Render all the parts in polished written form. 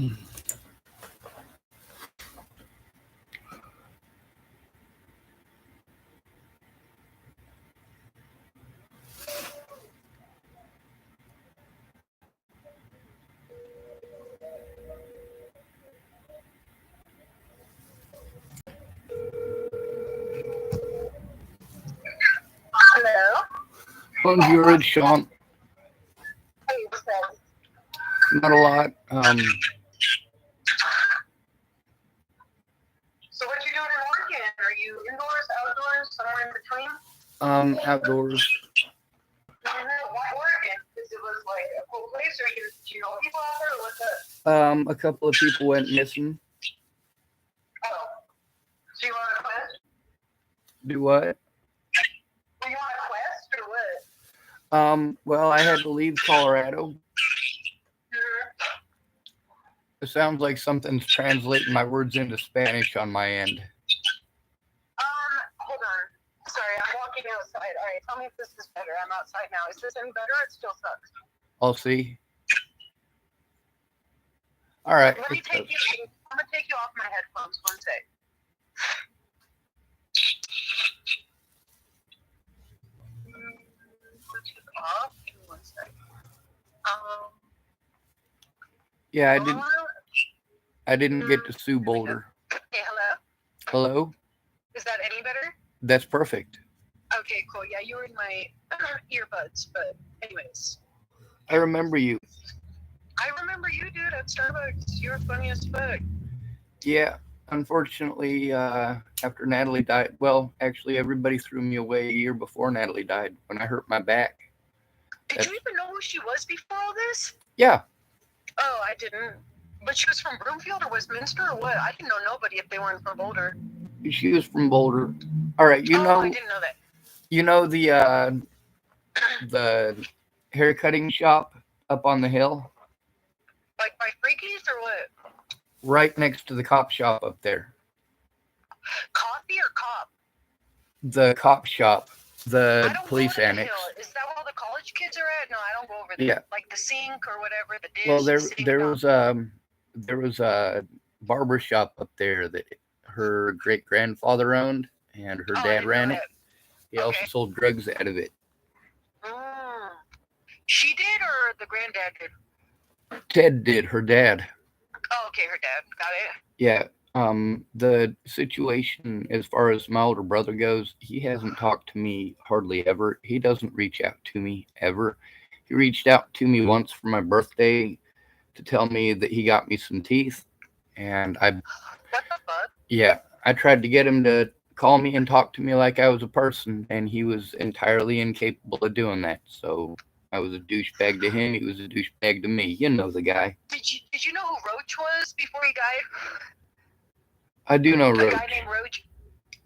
Hello. Bonjour, Sean. Hey, what's up? Not a lot. So what you doing in weekend? Are you indoors, outdoors, somewhere in between? Outdoors. Why Oregon? Because it was like a cool place, or you know people out there, or what's up? A couple of people went missing. Oh, so you want a quest? Do what? Do you want a quest or what? Well, I had to leave Colorado. It sounds like something's translating my words into Spanish on my end. Hold on. Sorry, I'm walking outside. All right, tell me if this is better. I'm outside now. Is this any better? It still sucks. I'll see. All right. Let me take you. I'm gonna take you off my headphones. One sec. Off. One sec. Yeah, I didn't get to Sue Boulder. Hey, hello. Hello? Is that any better? That's perfect. Okay, cool. Yeah, you were in my earbuds, but anyways. I remember you. I remember you, dude, at Starbucks. You were funny as fuck. Yeah, unfortunately, after Natalie died, well, actually, everybody threw me away a year before Natalie died when I hurt my back. Did you even know who she was before all this? Yeah. Oh, I didn't. But she was from Broomfield or Westminster or what? I didn't know nobody if they weren't from Boulder. She was from Boulder. All right, I didn't know that. You know the hair cutting shop up on the hill? Like by Freakies or what? Right next to the cop shop up there. Coffee or cop? The cop shop. The I don't police go to annex. The hill. Is that where all the college kids are at? No, I don't go over there. Yeah. Like the sink or whatever, the dish. Well, there was a barber shop up there that her great grandfather owned, and her dad ran it. He also sold drugs out of it. She did, or the granddad did? Ted did. Her dad. Oh, okay, her dad. Got it. Yeah. The situation as far as my older brother goes, he hasn't talked to me hardly ever. He doesn't reach out to me ever. He reached out to me once for my birthday to tell me that he got me some teeth, and What the fuck? Yeah, I tried to get him to call me and talk to me like I was a person, and he was entirely incapable of doing that. So I was a douchebag to him. He was a douchebag to me. You know the guy. Did you know who Roach was before he died? I do know Roach. A guy named Roach.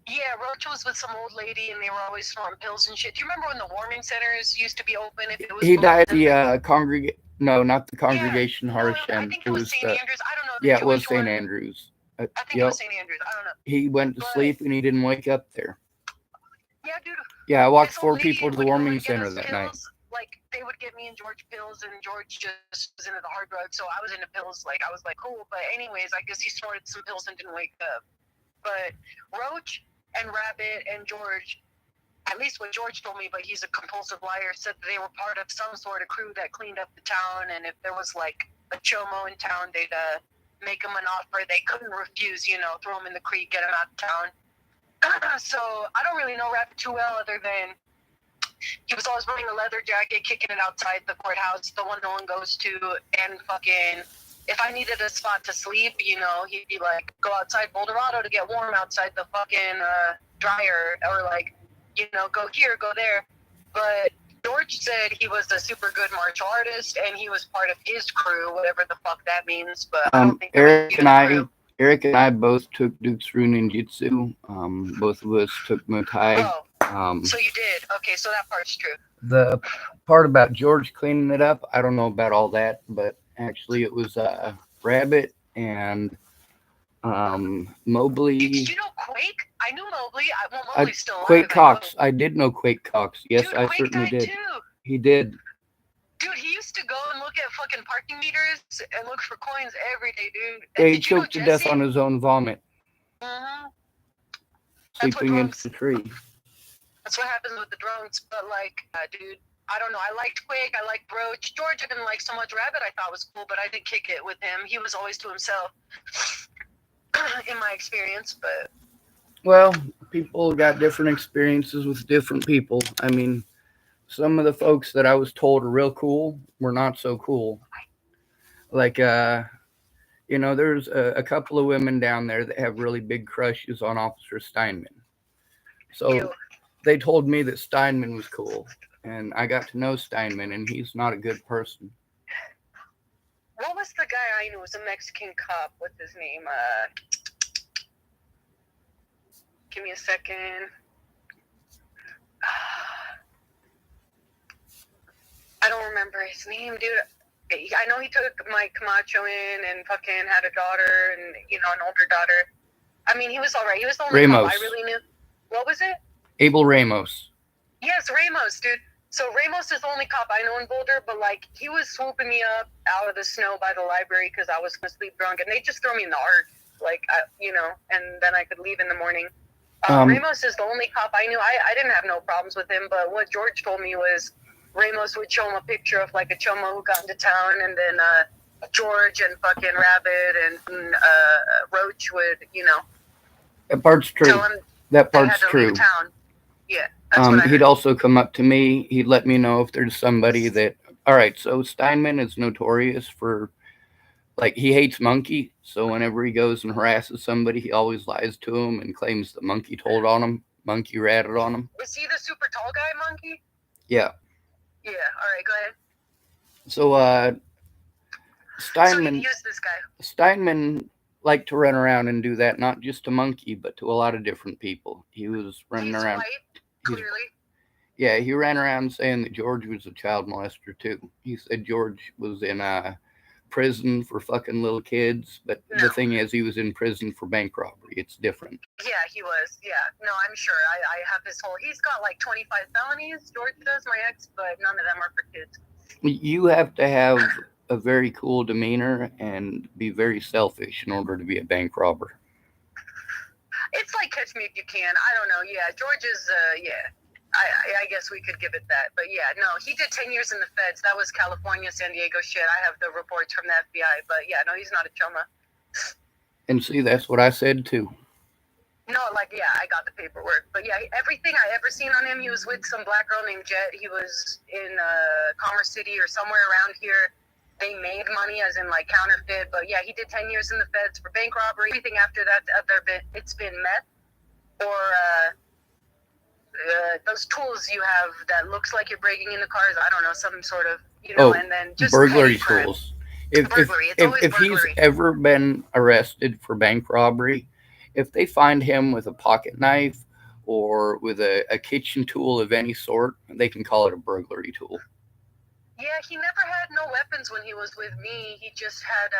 Yeah, Roach was with some old lady, and they were always throwing pills and shit. Do you remember when the warming centers used to be open? If it was he died the No, not the Congregation Harsh. I think it was St. Andrews. I don't know. Yeah, it was St. Andrews. I think it was St. Andrews. I don't know. He went to sleep and he didn't wake up there. Yeah, dude. Yeah, I walked 4 people to the warming center that night. Like, they would get me and George pills, and George just was into the hard drugs, so I was into pills. Like, I was like, cool. But anyways, I guess he snorted some pills and didn't wake up. But Roach and Rabbit and George, at least what George told me, but he's a compulsive liar, said that they were part of some sort of crew that cleaned up the town, and if there was, like, a chomo in town, they'd make him an offer they couldn't refuse, you know, throw him in the creek, get him out of town. So I don't really know Rabbit too well, other than he was always wearing a leather jacket, kicking it outside the courthouse, the one no one goes to, and fucking, if I needed a spot to sleep, you know, he'd be like, go outside Boulderado to get warm outside the fucking dryer, or like, you know, go here, go there. But George said he was a super good martial artist, and he was part of his crew, whatever the fuck that means. But I don't think Eric and I both took Duke's Rune Ninjutsu. Both of us took Muay Thai. So you did. Okay, so that part's true. The part about George cleaning it up, I don't know about all that, but actually it was Rabbit and Mobley. Did you know Quake? I knew Mobley. Mobley's still alive. Quake Cox. I did know Quake Cox. Yes, Dude, I Quake certainly did. Too. He did. Dude, Dude, he used to go and look at fucking parking meters and look for coins every day, dude. Yeah, And he did you know choked to death Jesse? on his own vomit, Mm-hmm. That's what sleeping into drunks. the tree. That's what happens with the drunks. But like, dude, I don't know. I liked Quake. I liked Roach. George, I didn't like so much. Rabbit, I thought was cool, but I didn't kick it with him. He was always to himself, in my experience. But Well, people got different experiences with different people. I mean, some of the folks that I was told are real cool were not so cool. Like, there's a couple of women down there that have really big crushes on Officer Steinman. So ew. they told me that Steinman was cool, and I got to know Steinman, and he's not a good person. What was the guy I knew? Was a Mexican cop. What's his name? Give me a second. I don't remember his name, dude. I know he took Mike Camacho in and fucking had a daughter and, an older daughter. I mean, he was all right. He was the only Ramos. cop I really knew. What was it? Abel Ramos. Yes, Ramos, dude. So Ramos is the only cop I know in Boulder, but, like, he was swooping me up out of the snow by the library because I was going to sleep drunk, and they just throw me in the ark, like, and then I could leave in the morning. Ramos is the only cop I knew. I didn't have no problems with him, but what George told me was Ramos would show him a picture of, like, a choma who got into town, and then George and fucking Rabbit and Roach would, That part's true. tell him That they part's had to true. leave town. Yeah, that's what I He'd heard. also come up to me. He'd let me know if there's somebody that. All right, so Steinman is notorious for, like, he hates Monkey. So whenever he goes and harasses somebody, he always lies to him and claims the Monkey told on him. Monkey ratted on him. Is he the super tall guy, Monkey? Yeah. Yeah. All right, go ahead. So So he used this guy. Steinman liked to run around and do that, not just to Monkey, but to a lot of different people. He was running He's around. white, clearly. Yeah, he ran around saying that George was a child molester too. He said George was in prison for fucking little kids, but the thing is, he was in prison for bank robbery. It's different. Yeah, he was. Yeah. No, I'm sure. I have his whole. He's got like 25 felonies. George does, my ex, but none of them are for kids. You have to have a very cool demeanor and be very selfish in order to be a bank robber. It's like Catch Me If You Can. I don't know. Yeah, George is. Yeah. I guess we could give it that. But yeah, no, he did 10 years in the feds. That was California, San Diego shit. I have the reports from the FBI. But yeah, no, he's not a choma. And see, that's what I said too. No, like, yeah, I got the paperwork. But yeah, everything I ever seen on him, he was with some black girl named Jet. He was in Commerce City or somewhere around here. They made money as in like counterfeit. But yeah, he did 10 years in the feds for bank robbery. Everything after that, it's been meth or those tools you have that looks like you're breaking into cars. I don't know, some sort of, and then just burglary petty tools. Burglary. It's always If burglary. he's ever been arrested for bank robbery, if they find him with a pocket knife or with a kitchen tool of any sort, they can call it a burglary tool. Yeah, he never had no weapons when he was with me. He just had,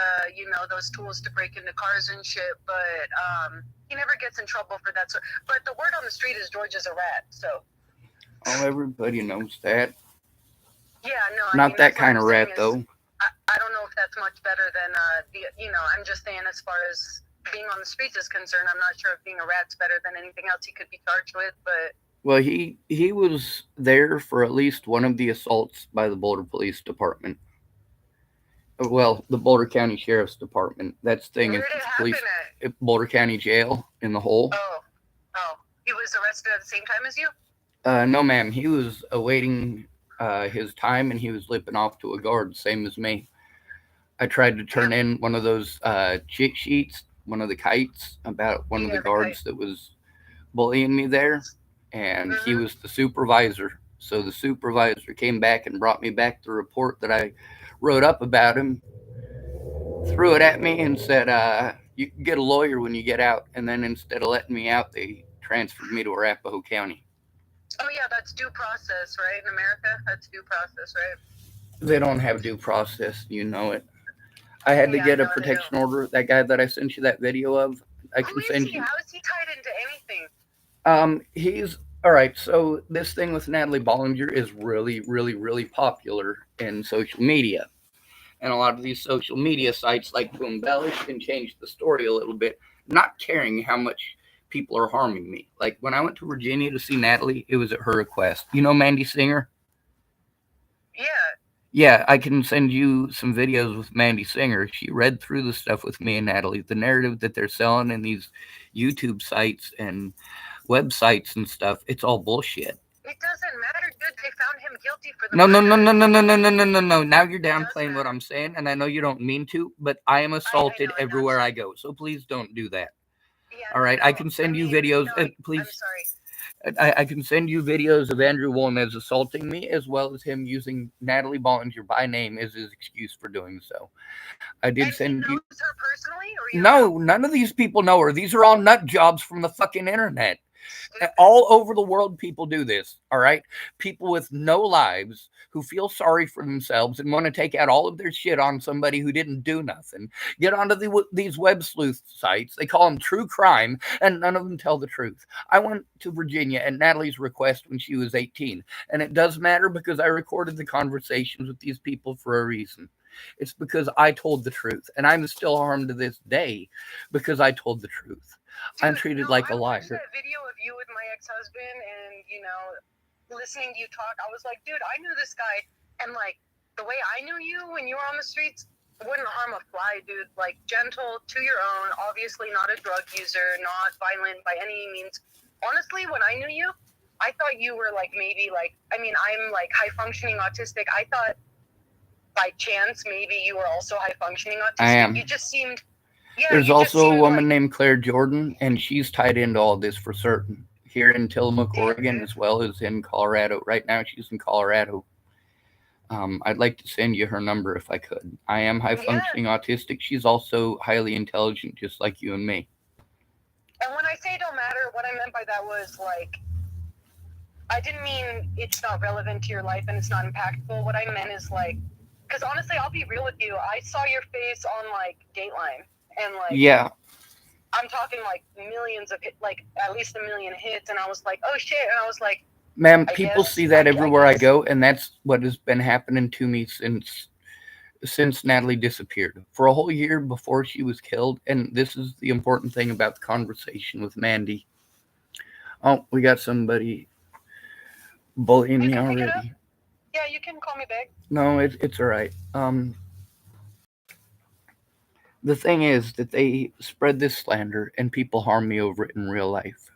those tools to break into cars and shit. But he never gets in trouble for that. But the word on the street is George is a rat. So. Oh, everybody knows that. Yeah, no. Not that kind of rat, though. I don't know if that's much better than I'm just saying as far as being on the streets is concerned. I'm not sure if being a rat's better than anything else he could be charged with, but. Well, he was there for at least one of the assaults by the Boulder Police Department. Well, the Boulder County Sheriff's Department. That's the thing. Where did it happen at Boulder County Jail in the hole. Oh. He was arrested at the same time as you? No, ma'am. He was awaiting his time, and he was lipping off to a guard, same as me. I tried to turn in one of those cheat sheets, one of the kites, about one of the guards that was bullying me there. And he was the supervisor. So the supervisor came back and brought me back the report that I wrote up about him, threw it at me, and said, you can get a lawyer when you get out. And then instead of letting me out, they transferred me to Arapahoe County. Oh, yeah, that's due process, right? In America, that's due process, right? They don't have due process. You know it. I had to get a protection order. That guy that I sent you that video of, I can send you. How is he tied into anything? He's all right. So this thing with Natalie Bollinger is really, really, really popular in social media. And a lot of these social media sites like to embellish and change the story a little bit, not caring how much people are harming me. Like when I went to Virginia to see Natalie, it was at her request. You know Mandy Singer? Yeah. Yeah, I can send you some videos with Mandy Singer. She read through the stuff with me and Natalie. The narrative that they're selling in these YouTube sites and websites and stuff, it's all bullshit. It doesn't matter, dude. They found him guilty for the No, no, no, murder. no, no, no, no, no, no, no, no. Now you're It does downplaying what matter. I'm saying, and I know you don't mean to, but I am I assaulted know, I'm everywhere I sorry. go. So please don't do that. Yeah, All no, right, no. I can I send you mean, videos. no, I'm Please, sorry. I can send you videos of Andrew Wolnez assaulting me, as well as him using Natalie Bollinger by name as his excuse for doing so. I did And he send you. knows her personally, or you don't know? No, none of these people know her. These are all nut jobs from the fucking internet. Stupid. All over the world, people do this. All right, people with no lives who feel sorry for themselves and want to take out all of their shit on somebody who didn't do nothing. Get onto these web sleuth sites. They call them true crime, and none of them tell the truth. I went to Virginia at Natalie's request when she was 18, and it does matter because I recorded the conversations with these people for a reason. It's because I told the truth, and I'm still harmed to this day because I told the truth. I'm Dude, treated no, like a I watched liar. that video of you with my ex-husband, and listening to you talk, I was like, dude, I knew this guy, and like the way I knew you when you were on the streets wouldn't harm a fly, dude. Like gentle, to your own, obviously not a drug user, not violent by any means. Honestly, when I knew you, I thought you were like maybe like I mean I'm like high functioning autistic. I thought by chance maybe you were also high functioning I autistic. am. You just seemed yeah, There's you just also a seemed woman like named Claire Jordan, and she's tied into all this for certain here in Tillamook, damn, Oregon, dude. as well as in Colorado. Right now, she's in Colorado. I'd like to send you her number if I could. I am high Yeah. functioning autistic. She's also highly intelligent, just like you and me. And when I say it don't matter, what I meant by that was like I didn't mean it's not relevant to your life and it's not impactful. What I meant is like, because honestly, I'll be real with you. I saw your face on like Dateline, and like Yeah, I'm talking like millions of like at least 1 million hits, and I was like, oh shit, and I was like, ma'am, I people guess, see that I everywhere I guess. go, and that's what has been happening to me since Natalie disappeared for a whole year before she was killed. And this is the important thing about the conversation with Mandy. Oh, we got somebody bullying You me can pick it up. already. Yeah, you can call me back. No, it's all right. The thing is that they spread this slander and people harm me over it in real life.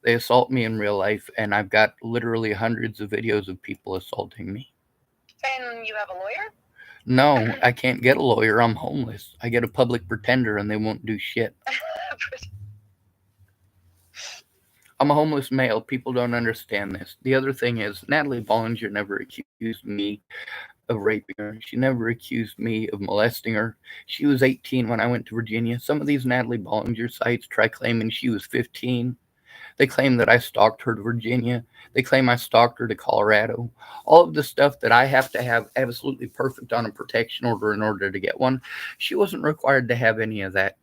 They assault me in real life, and I've got literally hundreds of videos of people assaulting me. And you have a lawyer? No, I can't get a lawyer. I'm homeless. I get a public pretender, and they won't do shit. I'm a homeless male. People don't understand this. The other thing is, Natalie Bollinger never accused me of raping her. She never accused me of molesting her. She was 18 when I went to Virginia. Some of these Natalie Bollinger sites try claiming she was 15. They claim that I stalked her to Virginia. They claim I stalked her to Colorado. All of the stuff that I have to have absolutely perfect on a protection order in order to get one, she wasn't required to have any of that.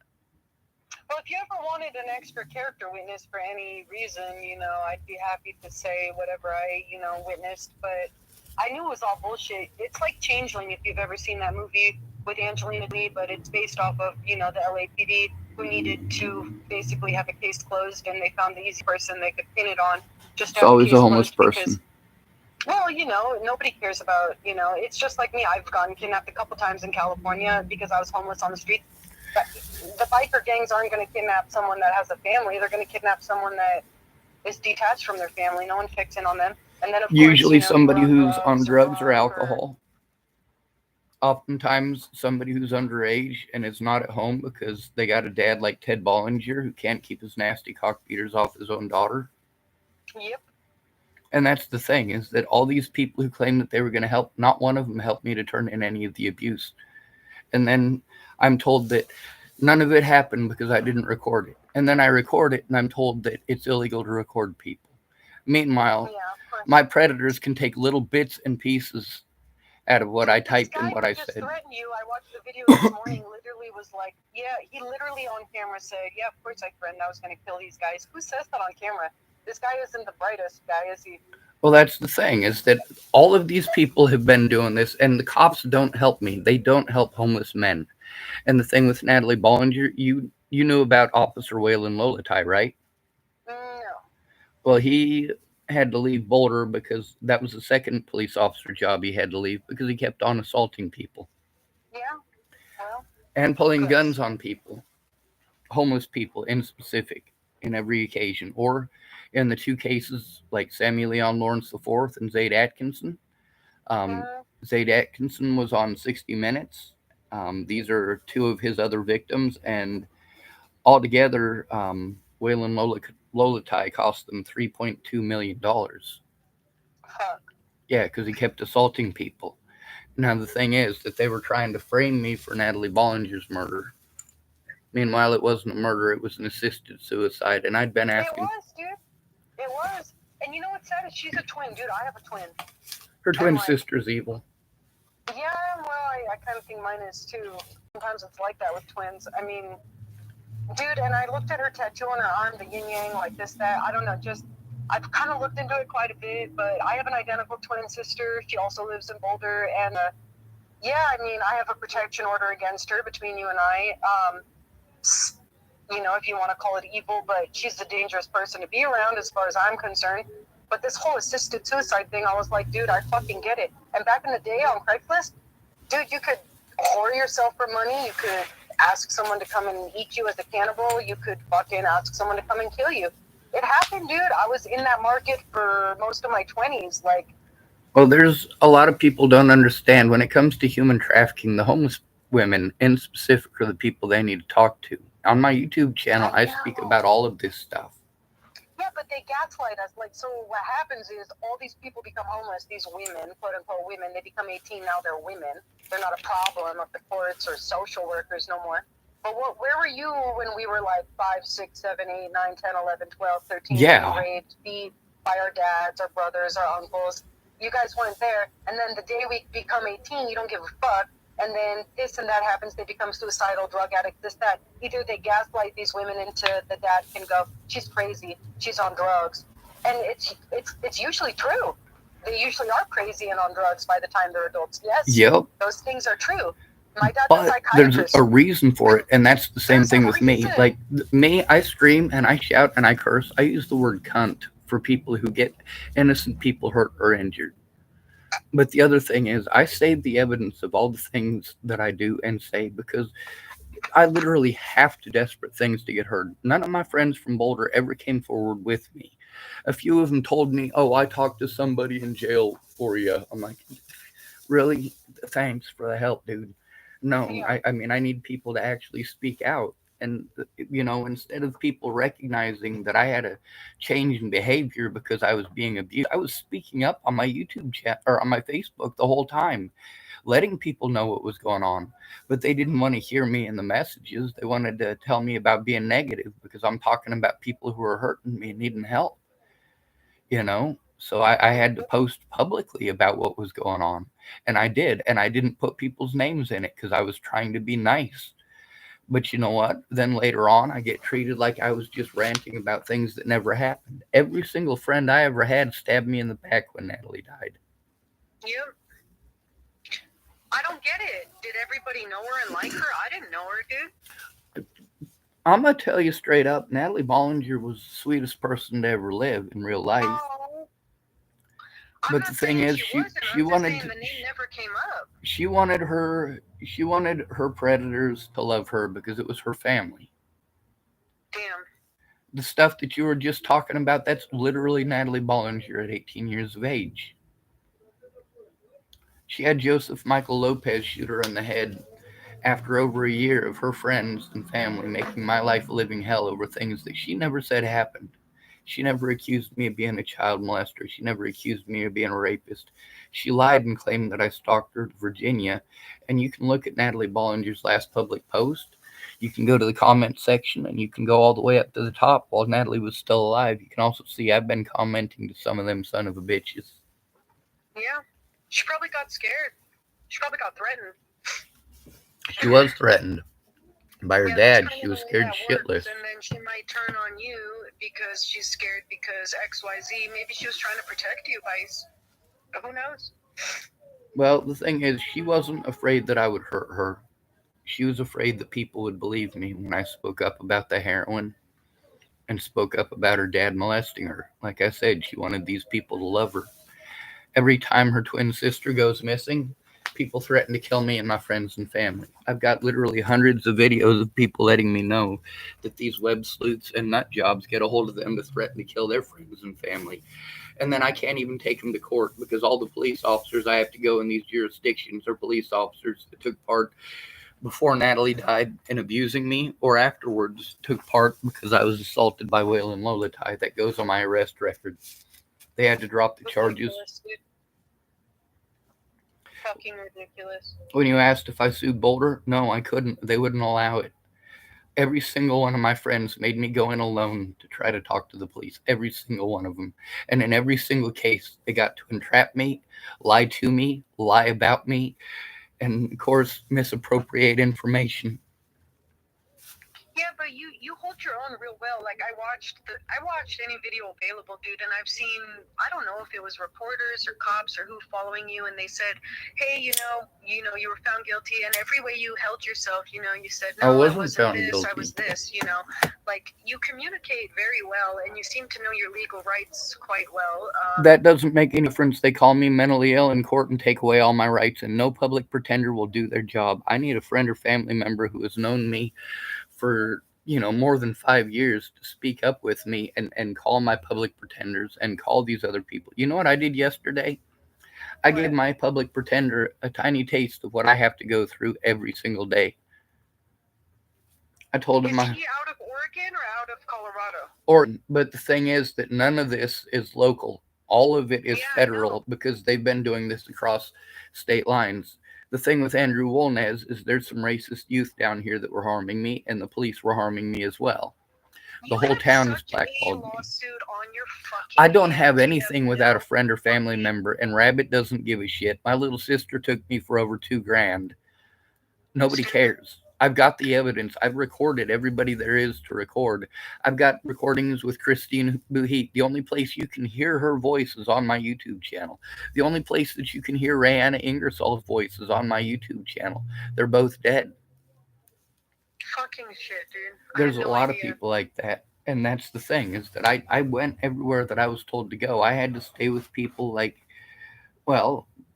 Well, if you ever wanted an extra character witness for any reason, I'd be happy to say whatever I, witnessed. But I knew it was all bullshit. It's like Changeling, if you've ever seen that movie with Angelina Jolie, but it's based off of, the LAPD who needed to basically have a case closed, and they found the easy person they could pin it on just to It's have the always a case homeless closed because person. well, nobody cares about, it's just like me. I've gotten kidnapped a couple times in California because I was homeless on the street. But the biker gangs aren't going to kidnap someone that has a family. They're going to kidnap someone that is detached from their family. No one kicks in on them. And then, of course, Usually you're somebody on who's on drugs or drugs or rough or alcohol. Oftentimes somebody who's underage and is not at home because they got a dad like Ted Bollinger who can't keep his nasty cock beaters off his own daughter. yep. And that's the thing, is that all these people who claim that they were going to help, not one of them helped me to turn in any of the abuse. And then I'm told that none of it happened because I didn't record it. And then I record it and I'm told that it's illegal to record people. Meanwhile, Yeah, of course. my predators can take little bits and pieces out of what I Dude, this typed and guy what who I just said. threatened you, I watched the video this morning, literally was like, yeah, he literally on camera said, yeah, of course I threatened I was going to kill these guys. Who says that on camera? This guy isn't the brightest guy, is he? Well, that's the thing is that all of these people have been doing this, and the cops don't help me. They don't help homeless men. And the thing with Natalie Bollinger, you knew about Officer Waylon Lolatai, right? No. Well, he had to leave Boulder because that was the second police officer job he had to leave because he kept on assaulting people Yeah. Well, and pulling guns cause on people, homeless people in specific, in every occasion. Or in the two cases like Samuel Leon Lawrence IV and Zaid Atkinson. Um, uh, Zaid Atkinson was on 60 Minutes. These are two of his other victims, and altogether, Waylon Lolatai cost them $3.2 million. fuck. Yeah, because he kept assaulting people. Now the thing is that they were trying to frame me for Natalie Bollinger's murder. Meanwhile, it wasn't a murder; it was an assisted suicide, and I'd been It asking. was, dude. It was. And you know what's sad is she's a twin, dude. I have a twin, Her and twin like, sister's evil. yeah, well, I kind of think mine is too. Sometimes it's like that with twins. I mean, dude, and I looked at her tattoo on her arm, the yin yang, like this, that. I don't know, just I've kind of looked into it quite a bit, but I have an identical twin sister. She also lives in Boulder, and yeah, I mean, I have a protection order against her between you and I. If you want to call it evil, but she's a dangerous person to be around as far as I'm concerned. But this whole assisted suicide thing, I was like, dude, I fucking get it. And back in the day on Craigslist, dude, you could whore yourself for money. You could ask someone to come and eat you as a cannibal. You could fucking ask someone to come and kill you. It happened, dude. I was in that market for most of my 20s. Like, Well, there's a lot of people don't understand when it comes to human trafficking. The homeless women, in specific, are the people they need to talk to. On my YouTube channel, I I speak know. about all of this stuff. Yeah, but they gaslight us. Like, so what happens is all these people become homeless, these women, quote unquote women, they become 18, now they're women. They're not a problem of the courts or social workers no more. But where were you when we were like 5, 6, 7, 8, 9, 10, 11, 12, 13, getting Yeah. raped, beat by our dads, our brothers, our uncles? You guys weren't there. And then the day we become 18, you don't give a fuck. And then this and that happens. They become suicidal, drug addicts, this, that. Either they gaslight these women into the dad can go, she's crazy, she's on drugs. And it's usually true. They usually are crazy and on drugs by the time they're adults. Yes, Yep. those things are true. My dad's a But there's a psychiatrist. reason for it, and that's the same There's thing a with me. reason. Like me, I scream and I shout and I curse. I use the word cunt for people who get innocent people hurt or injured. But the other thing is, I save the evidence of all the things that I do and say because I literally have to desperate things to get heard. None of my friends from Boulder ever came forward with me. A few of them told me, "Oh, I talked to somebody in jail for you." I'm like, "Really? Thanks for the help, dude." No, Yeah. I mean, I need people to actually speak out. And, instead of people recognizing that I had a change in behavior because I was being abused, I was speaking up on my YouTube chat or on my Facebook the whole time, letting people know what was going on. But they didn't want to hear me in the messages. They wanted to tell me about being negative because I'm talking about people who are hurting me and needing help, you know? So I had to post publicly about what was going on. And I did. And I didn't put people's names in it because I was trying to be nice. But you know what? Then later on, I get treated like I was just ranting about things that never happened. Every single friend I ever had stabbed me in the back when Natalie died. Yep. I don't get it. Did everybody know her and like her? I didn't know her, dude. I'm gonna tell you straight up, Natalie Bollinger was the sweetest person to ever live in real life. Oh, I'm But the not thing saying is, she she wasn't. she I'm just wanted saying the name never came up. she wanted her predators to love her because it was her family. Damn. The stuff that you were just talking about, that's literally Natalie Bollinger at 18 years of age. She had Joseph Michael Lopez shoot her in the head after over a year of her friends and family making my life a living hell over things that she never said happened. She never accused me of being a child molester. She never accused me of being a rapist. She lied and claimed that I stalked her to Virginia. And you can look at Natalie Bollinger's last public post. You can go to the comment section and you can go all the way up to the top while Natalie was still alive. You can also see I've been commenting to some of them son of a bitches. Yeah. She probably got scared. She probably got threatened. She was threatened by her Yeah, that's dad. kind She of was the way scared that shitless. works. And then she might turn on you because she's scared because XYZ. Maybe she was trying to protect you, Vice. Who knows? Well, the thing is, she wasn't afraid that I would hurt her. She was afraid that people would believe me when I spoke up about the heroin and spoke up about her dad molesting her. Like I said, she wanted these people to love her. Every time her twin sister goes missing, people threaten to kill me and my friends and family. I've got literally hundreds of videos of people letting me know that these web sleuths and nut jobs get a hold of them to threaten to kill their friends and family. And then I can't even take them to court because all the police officers I have to go in these jurisdictions are police officers that took part before Natalie died in abusing me or afterwards took part because I was assaulted by Waylon Lolatai. That goes on my arrest record. They had to drop the charges. Ridiculous, dude. Fucking ridiculous. When you asked if I sued Boulder, no, I couldn't. They wouldn't allow it. Every single one of my friends made me go in alone to try to talk to the police. Every single one of them. And in every single case, they got to entrap me, lie to me, lie about me, and of course, misappropriate information. Yeah, but you hold your own real well. Like I watched any video available, dude, and I've seen, I don't know if it was reporters or cops or who following you, and they said, hey, you were found guilty, and every way you held yourself, you said, no, I wasn't found this, guilty. I was this, like you communicate very well, and you seem to know your legal rights quite well. That doesn't make any difference. They call me mentally ill in court and take away all my rights, and no public pretender will do their job. I need a friend or family member who has known me for more than 5 years to speak up with me and call my public pretenders and call these other people. You know what I did yesterday? I gave my public pretender a tiny taste of what I have to go through every single day. I told him Is he out of Oregon or out of Colorado? Oregon, but the thing is that none of this is local. All of it is federal because they've been doing this across state lines. The thing with Andrew Wolnez is there's some racist youth down here that were harming me, and the police were harming me as well. The whole town is blackballed me. I don't have anything without a friend or family member, and Rabbit doesn't give a shit. My little sister took me for over $2,000. Nobody cares. I've got the evidence. I've recorded everybody there is to record. I've got recordings with Christine Buhit. The only place you can hear her voice is on my YouTube channel. The only place that you can hear Rayanna Ingersoll's voice is on my YouTube channel. They're both dead. Fucking shit, dude. There's a lot of people like that. And that's the thing, is that I went everywhere that I was told to go. I had to stay with people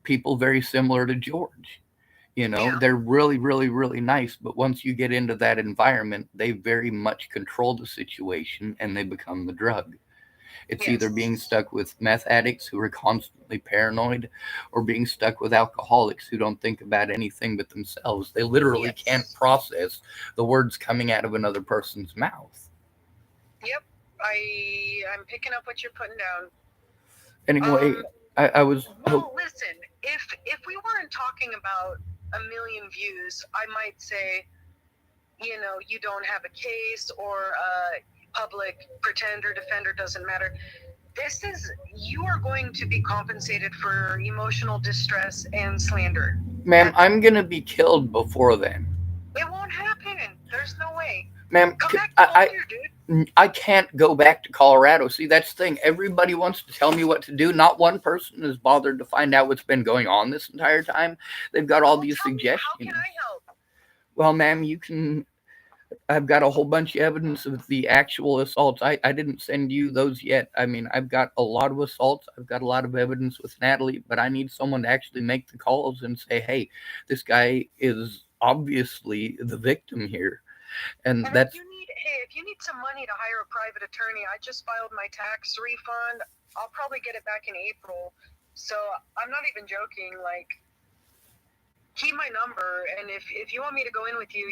people very similar to George. They're really, really, really nice. But once you get into that environment, they very much control the situation and they become the drug. It's either being stuck with meth addicts who are constantly paranoid or being stuck with alcoholics who don't think about anything but themselves. They literally can't process the words coming out of another person's mouth. Yep. I'm picking up what you're putting down. Anyway, I was... Well, listen, if we weren't talking about a million views, I might say, you don't have a case or a public pretender, defender, doesn't matter. You are going to be compensated for emotional distress and slander. Ma'am, I'm going to be killed before then. It won't happen. There's no way. Ma'am, come back to here, dude. I can't go back to Colorado. See, that's the thing. Everybody wants to tell me what to do. Not one person is bothered to find out what's been going on this entire time. They've got all these suggestions. How can I help? Well, ma'am, you can... I've got a whole bunch of evidence of the actual assaults. I didn't send you those yet. I mean, I've got a lot of assaults. I've got a lot of evidence with Natalie, but I need someone to actually make the calls and say, hey, this guy is obviously the victim here. And that's... If you need some money to hire a private attorney, I just filed my tax refund. I'll probably get it back in April. So I'm not even joking. Like, keep my number, and if you want me to go in with you,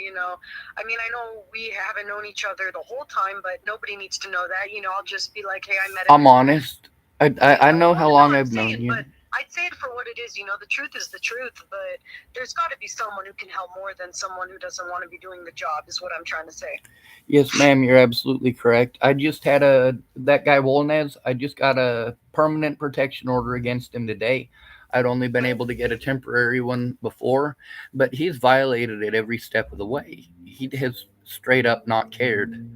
I mean, I know we haven't known each other the whole time, but nobody needs to know that. I'll just be like, hey, I met him. I'm honest. I know how long I've known you. But I'd say it for what it is. The truth is the truth, but there's got to be someone who can help more than someone who doesn't want to be doing the job, is what I'm trying to say. Yes, ma'am, you're absolutely correct. I just had that guy Wolnez, I just got a permanent protection order against him today. I'd only been able to get a temporary one before, but he's violated it every step of the way. He has straight up not cared.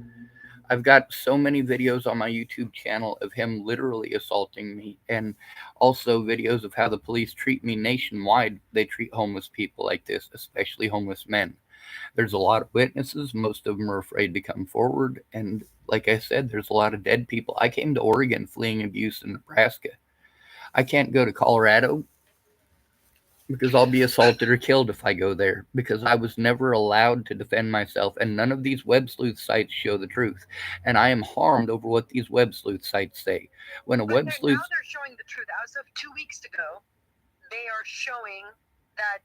I've got so many videos on my YouTube channel of him literally assaulting me, and also videos of how the police treat me nationwide. They treat homeless people like this, especially homeless men. There's a lot of witnesses. Most of them are afraid to come forward. And like I said, there's a lot of dead people. I came to Oregon fleeing abuse in Nebraska. I can't go to Colorado because I'll be assaulted or killed if I go there, because I was never allowed to defend myself, and none of these web sleuth sites show the truth. And I am harmed over what these web sleuth sites say. When a But web sleuth, now they're showing the truth. As of 2 weeks ago, they are showing that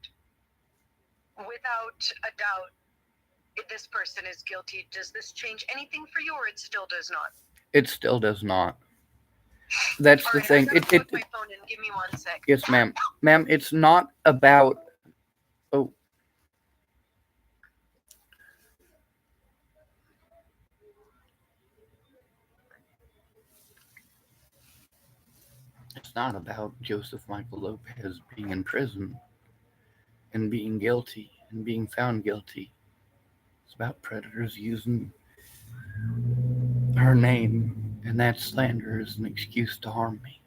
without a doubt, this person is guilty. Does this change anything for you, or it still does not? it still does not. That's the thing. I gotta plug my phone in. Give me 1 sec. Yes, ma'am. Ma'am, it's not about. Oh, it's not about Joseph Michael Lopez being in prison and being guilty and being found guilty. It's about predators using her name and that slander as an excuse to harm me.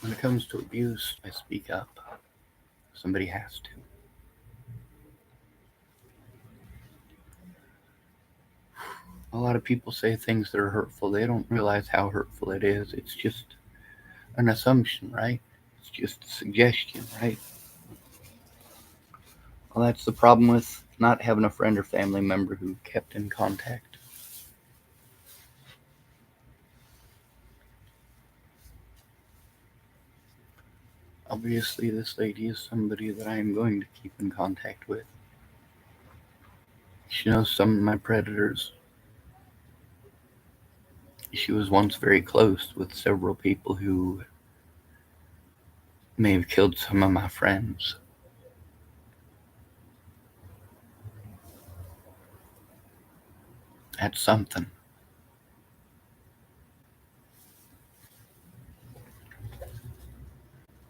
When it comes to abuse, I speak up. Somebody has to. A lot of people say things that are hurtful. They don't realize how hurtful it is. It's just an assumption, right? It's just a suggestion, right? Well, that's the problem with not having a friend or family member who kept in contact. Obviously, this lady is somebody that I am going to keep in contact with. She knows some of my predators. She was once very close with several people who may have killed some of my friends. That's something.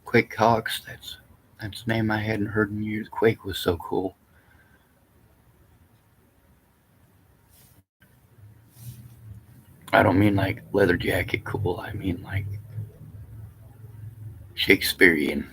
Quake Cox, that's a name I hadn't heard in years. Quake was so cool. I don't mean like leather jacket cool. I mean like Shakespearean.